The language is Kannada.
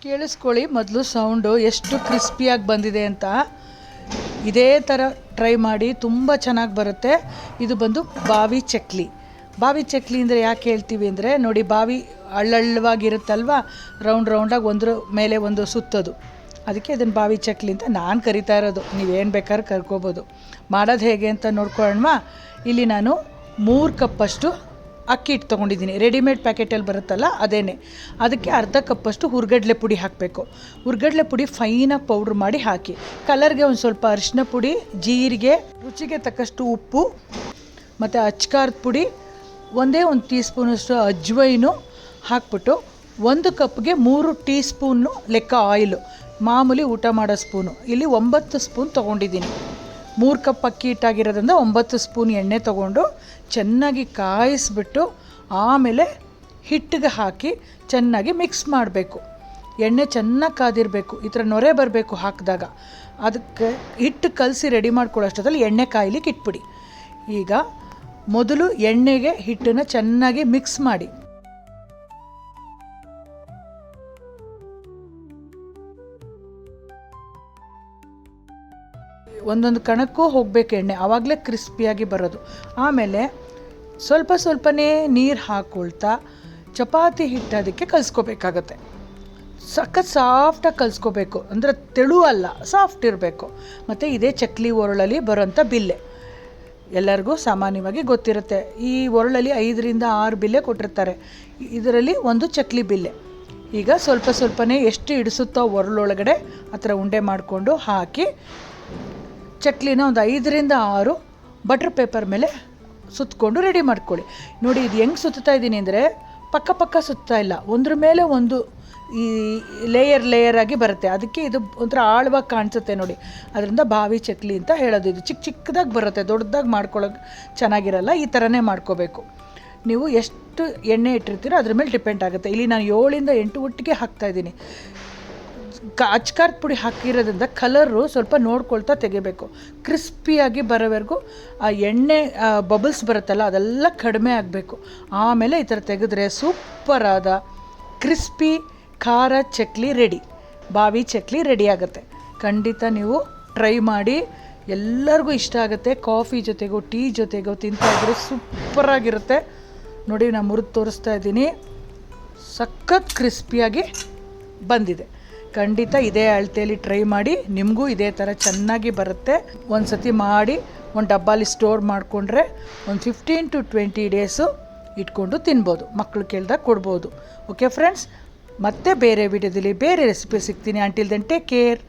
ಕೇಳಿಸ್ಕೊಳ್ಳಿ ಮೊದಲು ಸೌಂಡು ಎಷ್ಟು ಕ್ರಿಸ್ಪಿಯಾಗಿ ಬಂದಿದೆ ಅಂತ. ಇದೇ ಥರ ಟ್ರೈ ಮಾಡಿ, ತುಂಬ ಚೆನ್ನಾಗಿ ಬರುತ್ತೆ. ಇದು ಬಂದು ಬಾವಿ ಚಕ್ಲಿ. ಬಾವಿ ಚಕ್ಲಿ ಅಂದರೆ ಯಾಕೆ ಹೇಳ್ತೀವಿ ಅಂದರೆ, ನೋಡಿ ಬಾವಿ ಹಳ್ಳವಾಗಿರುತ್ತಲ್ವ, ರೌಂಡಾಗಿ ಒಂದ್ರ ಮೇಲೆ ಒಂದು ಸುತ್ತೋದು, ಅದಕ್ಕೆ ಇದನ್ನು ಬಾವಿ ಚಕ್ಲಿ ಅಂತ ನಾನು ಕರಿತಾ ಇರೋದು. ನೀವೇನು ಬೇಕಾದ್ರೂ ಕರ್ಕೋಬೋದು. ಮಾಡೋದು ಹೇಗೆ ಅಂತ ನೋಡ್ಕೊಳ್ಳೋಣ. ಇಲ್ಲಿ ನಾನು 3 ಕಪ್ಪಷ್ಟು ಅಕ್ಕಿ ಹಿಟ್ಟು ತೊಗೊಂಡಿದ್ದೀನಿ. ರೆಡಿಮೇಡ್ ಪ್ಯಾಕೆಟಲ್ಲಿ ಬರುತ್ತಲ್ಲ ಅದೇನೆ. ಅದಕ್ಕೆ ಅರ್ಧ ಕಪ್ಪಷ್ಟು ಹುರ್ಗಡ್ಲೆ ಪುಡಿ ಹಾಕಬೇಕು. ಹುರ್ಗಡ್ಲೆ ಪುಡಿ ಫೈನಾಗಿ ಪೌಡ್ರ್ ಮಾಡಿ ಹಾಕಿ. ಕಲರ್ಗೆ ಒಂದು ಸ್ವಲ್ಪ ಅರಿಶಿನ ಪುಡಿ, ಜೀರಿಗೆ, ರುಚಿಗೆ ತಕ್ಕಷ್ಟು ಉಪ್ಪು ಮತ್ತು ಅಚ್ಕಾರದ ಪುಡಿ, ಒಂದೇ 1 ಟೀ ಸ್ಪೂನಷ್ಟು ಅಜ್ವೈನು ಹಾಕ್ಬಿಟ್ಟು 1 ಕಪ್ಗೆ 3 ಟೀ ಸ್ಪೂನು ಲೆಕ್ಕ ಆಯಿಲು, ಮಾಮೂಲಿ ಊಟ ಮಾಡೋ ಸ್ಪೂನು. ಇಲ್ಲಿ 9 ಸ್ಪೂನ್ ತೊಗೊಂಡಿದ್ದೀನಿ. 3 ಕಪ್ ಅಕ್ಕಿ ಹಿಟ್ಟಾಗಿರೋದ್ರಿಂದ 9 ಸ್ಪೂನ್ ಎಣ್ಣೆ ತೊಗೊಂಡು ಚೆನ್ನಾಗಿ ಕಾಯಿಸ್ಬಿಟ್ಟು ಆಮೇಲೆ ಹಿಟ್ಟಿಗೆ ಹಾಕಿ ಚೆನ್ನಾಗಿ ಮಿಕ್ಸ್ ಮಾಡಬೇಕು. ಎಣ್ಣೆ ಚೆನ್ನಾಗಿ ಕಾದಿರಬೇಕು, ಈ ಥರ ನೊರೆ ಬರಬೇಕು ಹಾಕಿದಾಗ. ಅದಕ್ಕೆ ಹಿಟ್ಟು ಕಲಸಿ ರೆಡಿ ಮಾಡ್ಕೊಳ್ಳೋಷ್ಟೊತ್ತಲ್ಲಿ ಎಣ್ಣೆ ಕಾಯ್ಲಿಕ್ಕೆ ಇಟ್ಬಿಡಿ. ಈಗ ಮೊದಲು ಎಣ್ಣೆಗೆ ಹಿಟ್ಟನ್ನು ಚೆನ್ನಾಗಿ ಮಿಕ್ಸ್ ಮಾಡಿ. ಒಂದೊಂದು ಕಣಕ್ಕೂ ಹೋಗಬೇಕು ಎಣ್ಣೆ, ಆವಾಗಲೇ ಕ್ರಿಸ್ಪಿಯಾಗಿ ಬರೋದು. ಆಮೇಲೆ ಸ್ವಲ್ಪನೇ ನೀರು ಹಾಕ್ಕೊಳ್ತಾ ಚಪಾತಿ ಹಿಟ್ಟು ಅದಕ್ಕೆ ಕಲಿಸ್ಕೋಬೇಕಾಗತ್ತೆ. ಸಖತ್ ಸಾಫ್ಟಾಗಿ ಕಲಿಸ್ಕೋಬೇಕು, ಅಂದರೆ ತೆಳು ಅಲ್ಲ, ಸಾಫ್ಟ್ ಇರಬೇಕು. ಮತ್ತು ಇದೇ ಚಕ್ಲಿ ಒರಳಲ್ಲಿ ಬರೋಂಥ ಬಿಲ್ಲೆ ಎಲ್ಲರಿಗೂ ಸಾಮಾನ್ಯವಾಗಿ ಗೊತ್ತಿರುತ್ತೆ. ಈ ಒರಳಲ್ಲಿ 5ರಿಂದ 6 ಬಿಲ್ಲೆ ಕೊಟ್ಟಿರ್ತಾರೆ. ಇದರಲ್ಲಿ ಒಂದು ಚಕ್ಲಿ ಬಿಲ್ಲೆ. ಈಗ ಸ್ವಲ್ಪನೇ ಎಷ್ಟು ಇಡಿಸುತ್ತೋ ಒರಳೊಳಗಡೆ ಆ ಥರ ಉಂಡೆ ಮಾಡಿಕೊಂಡು ಹಾಕಿ ಚಕ್ಲಿನ ಒಂದು 5ರಿಂದ 6 ಬಟ್ರ್ ಪೇಪರ್ ಮೇಲೆ ಸುತ್ತಕೊಂಡು ರೆಡಿ ಮಾಡ್ಕೊಳ್ಳಿ. ನೋಡಿ ಇದು ಹೆಂಗೆ ಸುತ್ತಾ ಇದ್ದೀನಿ ಅಂದರೆ, ಪಕ್ಕ ಸುತ್ತಾ ಇಲ್ಲ, ಒಂದ್ರ ಮೇಲೆ ಒಂದು ಈ ಲೇಯರ್ ಆಗಿ ಬರುತ್ತೆ. ಅದಕ್ಕೆ ಇದು ಒಂಥರ ಆಳವಾಗಿ ಕಾಣಿಸುತ್ತೆ ನೋಡಿ, ಅದರಿಂದ ಬಾವಿ ಚಕ್ಲಿ ಅಂತ ಹೇಳೋದು. ಇದು ಚಿಕ್ಕದಾಗಿ ಬರುತ್ತೆ, ದೊಡ್ಡದಾಗಿ ಮಾಡ್ಕೊಳ್ಳೋಕೆ ಚೆನ್ನಾಗಿರಲ್ಲ. ಈ ಥರನೇ ಮಾಡ್ಕೋಬೇಕು. ನೀವು ಎಷ್ಟು ಎಣ್ಣೆ ಇಟ್ಟಿರ್ತೀರೋ ಅದ್ರ ಮೇಲೆ ಡಿಪೆಂಡ್ ಆಗುತ್ತೆ. ಇಲ್ಲಿ ನಾನು 7ರಿಂದ 8 ಒಟ್ಟಿಗೆ ಹಾಕ್ತಾಯಿದ್ದೀನಿ. ಅಚ್ಕಾರದ ಪುಡಿ ಹಾಕಿರೋದ್ರಿಂದ ಕಲರು ಸ್ವಲ್ಪ ನೋಡ್ಕೊಳ್ತಾ ತೆಗಿಬೇಕು. ಕ್ರಿಸ್ಪಿಯಾಗಿ ಬರೋವರೆಗೂ ಆ ಎಣ್ಣೆ ಬಬಲ್ಸ್ ಬರುತ್ತಲ್ಲ ಅದೆಲ್ಲ ಕಡಿಮೆ ಆಗಬೇಕು. ಆಮೇಲೆ ಈ ಥರ ತೆಗೆದ್ರೆ ಸೂಪರಾದ ಕ್ರಿಸ್ಪಿ ಖಾರ ಚಕ್ಲಿ ರೆಡಿ, ಬಾವಿ ಚಕ್ಲಿ ರೆಡಿ ಆಗುತ್ತೆ. ಖಂಡಿತ ನೀವು ಟ್ರೈ ಮಾಡಿ, ಎಲ್ಲರಿಗೂ ಇಷ್ಟ ಆಗುತ್ತೆ. ಕಾಫಿ ಜೊತೆಗೋ ಟೀ ಜೊತೆಗೋ ತಿಂತಾಯಿದ್ರೆ ಸೂಪರಾಗಿರುತ್ತೆ. ನೋಡಿ ನಾನು ಮುರಿದು ತೋರಿಸ್ತಾ ಇದ್ದೀನಿ, ಸಖತ್ ಕ್ರಿಸ್ಪಿಯಾಗಿ ಬಂದಿದೆ. ಖಂಡಿತ ಇದೇ ಅಳತೆಯಲ್ಲಿ ಟ್ರೈ ಮಾಡಿ, ನಿಮಗೂ ಇದೇ ಥರ ಚೆನ್ನಾಗಿ ಬರುತ್ತೆ. ಒಂದು ಸತಿ ಮಾಡಿ ಒಂದು ಡಬ್ಬಾಲಿ ಸ್ಟೋರ್ ಮಾಡಿಕೊಂಡ್ರೆ ಒಂದು 15 to 20 ಡೇಸು ಇಟ್ಕೊಂಡು ತಿನ್ಬೋದು. ಮಕ್ಕಳು ಕೇಳಿದಾಗ ಕೊಡ್ಬೋದು. ಓಕೆ ಫ್ರೆಂಡ್ಸ್, ಮತ್ತೆ ಬೇರೆ ವಿಡಿಯೋದಲ್ಲಿ ಬೇರೆ ರೆಸಿಪಿ ಸಿಗ್ತೀನಿ. Until then take care.